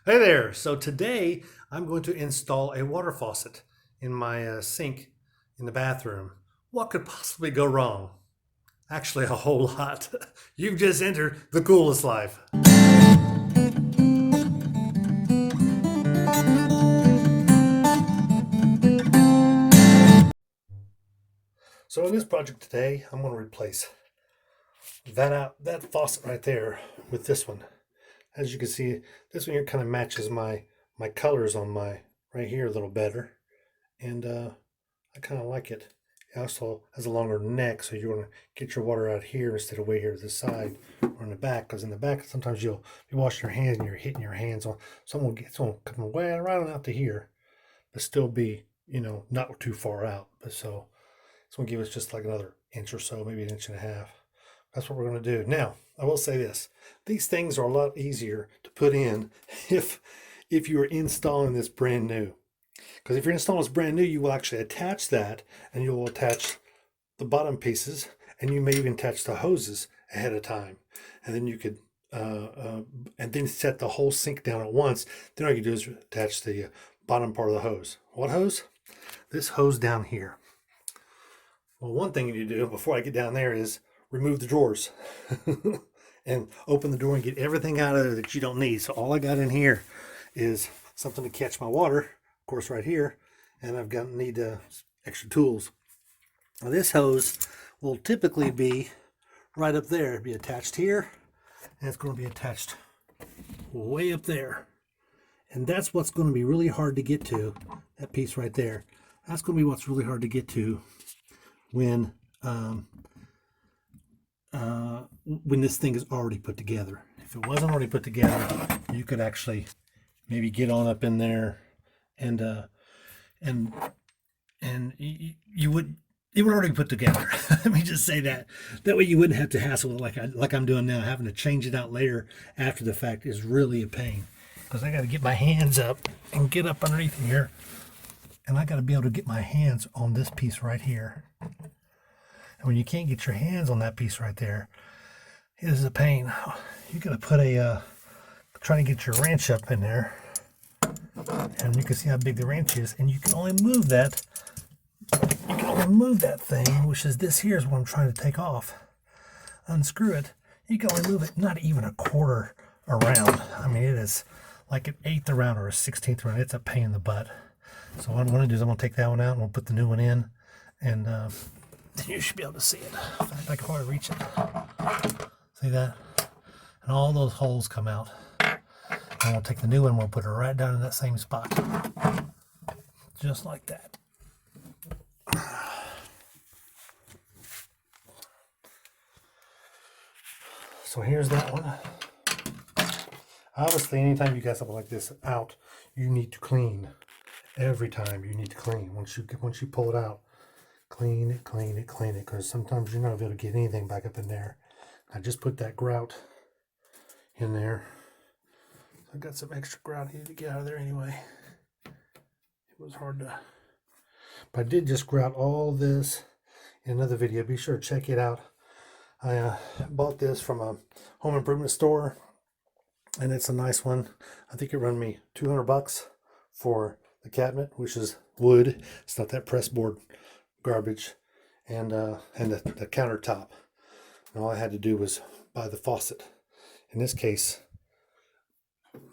Hey there! So today I'm going to install a water faucet in my sink in the bathroom. What could possibly go wrong? Actually, a whole lot. You've just entered the coolest life. So in this project today, I'm going to replace that faucet right there with this one. As you can see, this one here kind of matches my colors on my right here a little better, and I kind of like it. It also has a longer neck, so you want to get your water out here instead of way here to the side or in the back. Because in the back, sometimes you'll be washing your hands and you're hitting your hands on. Someone gets on coming way right out to here, but still be not too far out. But so it's going to give us just like another inch or so, maybe an inch and a half. That's what we're going to do. Now, I will say this: these things are a lot easier to put in if you are installing this brand new. Because if you're installing this brand new, you will actually attach that, and you will attach the bottom pieces, and you may even attach the hoses ahead of time. And then you could, and then set the whole sink down at once. Then all you do is attach the bottom part of the hose. What hose? This hose down here. Well, one thing you need to do before I get down there is remove the drawers and open the door and get everything out of there that you don't need. So all I got in here is something to catch my water, of course, right here, and I've got need extra tools. Now this hose will typically be right up there. It'll be attached here, and it's going to be attached way up there, and that's what's going to be really hard to get to. That piece right there, that's going to be what's really hard to get to when this thing is already put together. If it wasn't already put together, you could actually maybe get on up in there and you would, it would already put together. Let me just say that. That way you wouldn't have to hassle it like I'm doing now. Having to change it out later after the fact is really a pain, because I got to get my hands up and get up underneath here, and I got to be able to get my hands on this piece right here. And when you can't get your hands on that piece right there, it is a pain. You got to put try to get your wrench up in there, and you can see how big the wrench is, and you can only move that. You can only move that thing, which is this here is what I'm trying to take off. Unscrew it. You can only move it not even a quarter around. I mean, it is like an eighth around or a 16th around. It's a pain in the butt. So what I'm going to do is I'm going to take that one out and we'll put the new one in, and you should be able to see it. In fact, I can probably reach it. See that? And all those holes come out. And we'll take the new one and we'll put it right down in that same spot. Just like that. So here's that one. Obviously, anytime you got something like this out, you need to clean. Every time you need to clean. Once you pull it out, clean it, because sometimes you're not able to get anything back up in there. I just put that grout in there. I got some extra grout I needed to get out of there anyway. It was hard to, but I did just grout all this in another video. Be sure to check it out. I bought this from a home improvement store, and it's a nice one. I think it run me $200 for the cabinet, which is wood. It's not that press board garbage, and the countertop. And all I had to do was buy the faucet. In this case,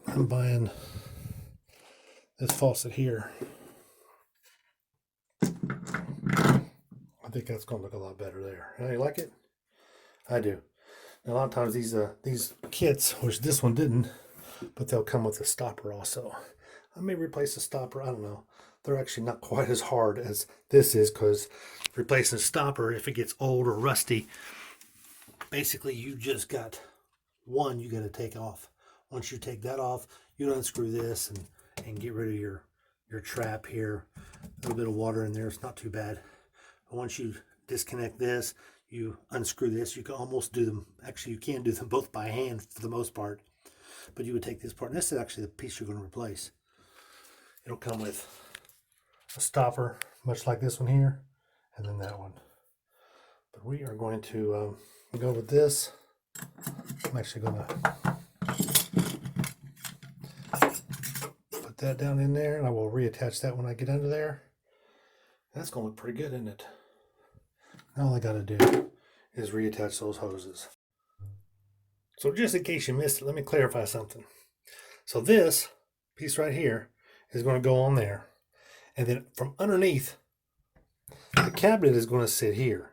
I'm buying this faucet here. I think that's going to look a lot better there. You like it? I do. And a lot of times these kits, which this one didn't, but they'll come with a stopper also. I may replace the stopper. I don't know. They're actually not quite as hard as this is, because replacing a stopper, if it gets old or rusty, basically you just got one you got to take off. Once you take that off, you unscrew this and get rid of your trap here. A little bit of water in there, it's not too bad. But once you disconnect this, you unscrew this. You can almost do them, actually you can do them both by hand for the most part. But you would take this part, and this is actually the piece you're going to replace. It'll come with a stopper, much like this one here, and then that one. But we are going to go with this. I'm actually going to that down in there, and I will reattach that when I get under there. That's going to look pretty good, isn't it? Now all I got to do is reattach those hoses. So just in case you missed it, let me clarify something. So this piece right here is going to go on there. And then from underneath, the cabinet is going to sit here.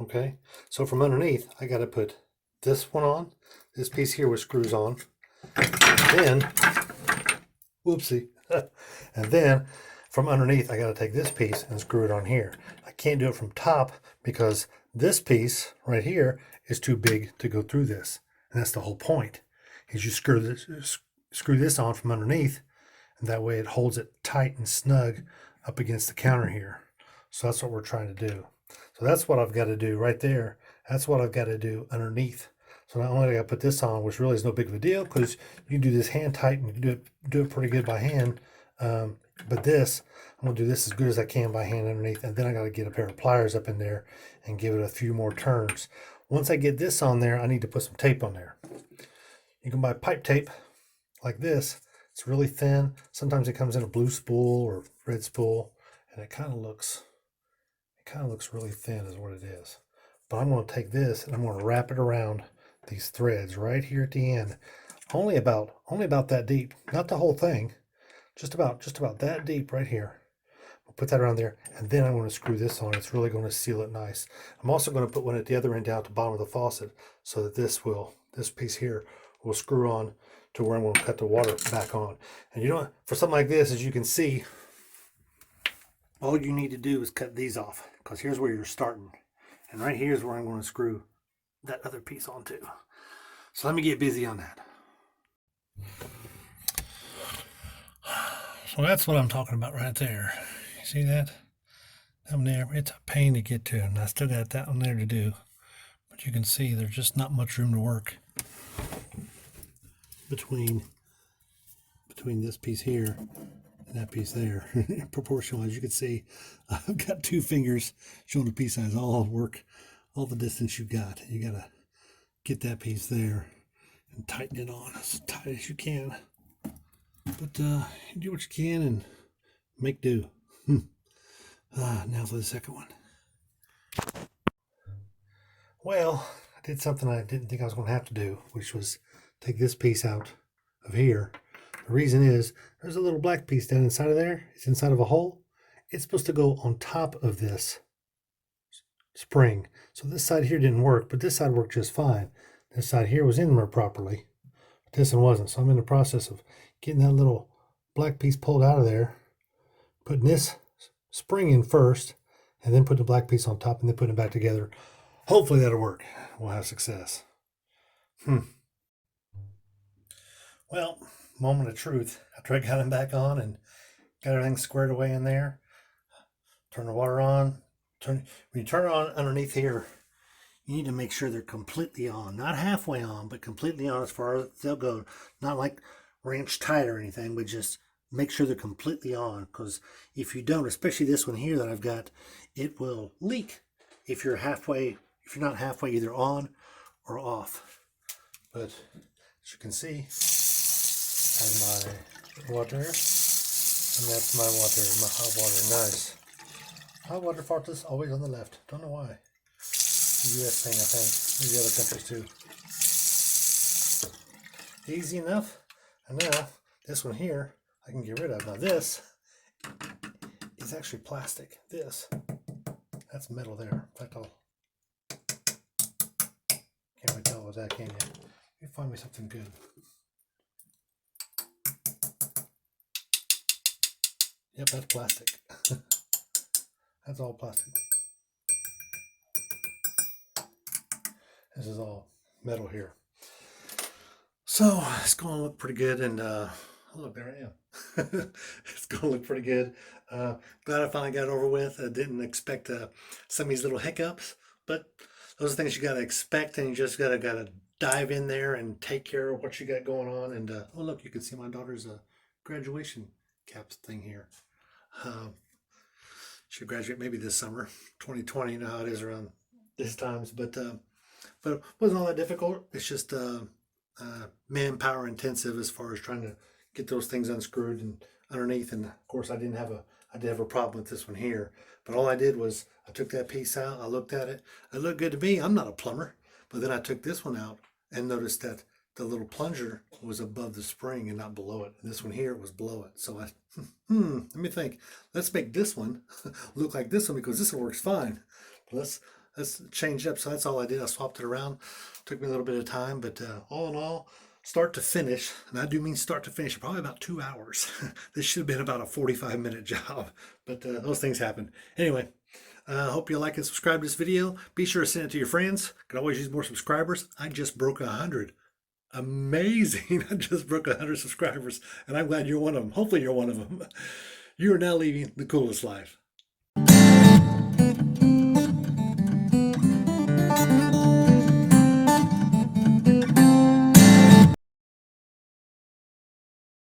Okay? So from underneath, I got to put this one on. This piece here with screws on. Then, whoopsie. And then from underneath, I got to take this piece and screw it on here. I can't do it from top because this piece right here is too big to go through this. And that's the whole point, is you screw this on from underneath, and that way it holds it tight and snug up against the counter here. So that's what we're trying to do. So that's what I've got to do right there. That's what I've got to do underneath. So not only do I got to put this on, which really is no big of a deal, because you can do this hand tight and do it pretty good by hand. But this, I'm going to do this as good as I can by hand underneath, and then I got to get a pair of pliers up in there and give it a few more turns. Once I get this on there, I need to put some tape on there. You can buy pipe tape like this. It's really thin. Sometimes it comes in a blue spool or red spool, and it kind of looks really thin is what it is. But I'm going to take this and I'm going to wrap it around these threads right here at the end. Only about that deep, not the whole thing. Just about that deep right here. I'll put that around there, and then I'm going to screw this on. It's really going to seal it nice. I'm also going to put one at the other end down at the bottom of the faucet, so that this piece here will screw on to where I'm going to cut the water back on. And you know, for something like this, as you can see, all you need to do is cut these off, because here's where you're starting, and right here is where I'm going to screw that other piece onto. So let me get busy on that. So that's what I'm talking about right there. You see that? Down there, it's a pain to get to, and I still got that one there to do. But you can see there's just not much room to work between this piece here and that piece there. Proportional, as you can see, I've got 2 fingers showing the piece size. All work, all the distance you got. You gotta get that piece there and tighten it on as tight as you can. But you do what you can and make do. Now for the second one. Well, I did something I didn't think I was going to have to do, which was take this piece out of here. The reason is there's a little black piece down inside of there. It's inside of a hole. It's supposed to go on top of this spring. So this side here didn't work, but this side worked just fine. This side here was in there properly, but this one wasn't. So I'm in the process of getting that little black piece pulled out of there, putting this spring in first, and then put the black piece on top, and then putting it back together. Hopefully that'll work. We'll have success. Well, moment of truth. After I got them back on and got everything squared away in there, turn the water on. When you turn it on underneath here, you need to make sure they're completely on. Not halfway on, but completely on as far as they'll go. Not like wrench tight or anything, but just make sure they're completely on, because if you don't, especially this one here that I've got, it will leak if you're not halfway either on or off. But as you can see, I have my water, and that's my water, my hot water. Nice. Hot water faucet is always on the left. Don't know why. US thing, I think. Maybe other countries too. Easy enough. And now, this one here, I can get rid of. Now this is actually plastic. That's metal there. In fact, can't really tell with that, can you? You find me something good. Yep, that's plastic. That's all plastic. This is all metal here. So it's going to look pretty good, and look, there I am. It's going to look pretty good. Glad I finally got it over with. I didn't expect some of these little hiccups, but those are things you got to expect, and you just got to dive in there and take care of what you got going on. And oh look, you can see my daughter's graduation caps thing here. She'll graduate maybe this summer, 2020. You know how it is around this times, but it wasn't all that difficult. It's just manpower intensive as far as trying to get those things unscrewed and underneath. And of course, I did have a problem with this one here. But all I did was I took that piece out. I looked at it. It looked good to me. I'm not a plumber. But then I took this one out and noticed that the little plunger was above the spring and not below it. And this one here was below it. So let me think. Let's make this one look like this one because this one works fine. Let's change it up. So that's all I did. I swapped it around. Took me a little bit of time, but all in all, start to finish, and I do mean start to finish, probably about 2 hours. This should have been about a 45-minute job, but those things happen. Anyway, I hope you like and subscribe to this video. Be sure to send it to your friends. Could always use more subscribers. I just broke 100. Amazing. I just broke 100 subscribers, and I'm glad you're one of them. Hopefully you're one of them. You are now living the coolest life.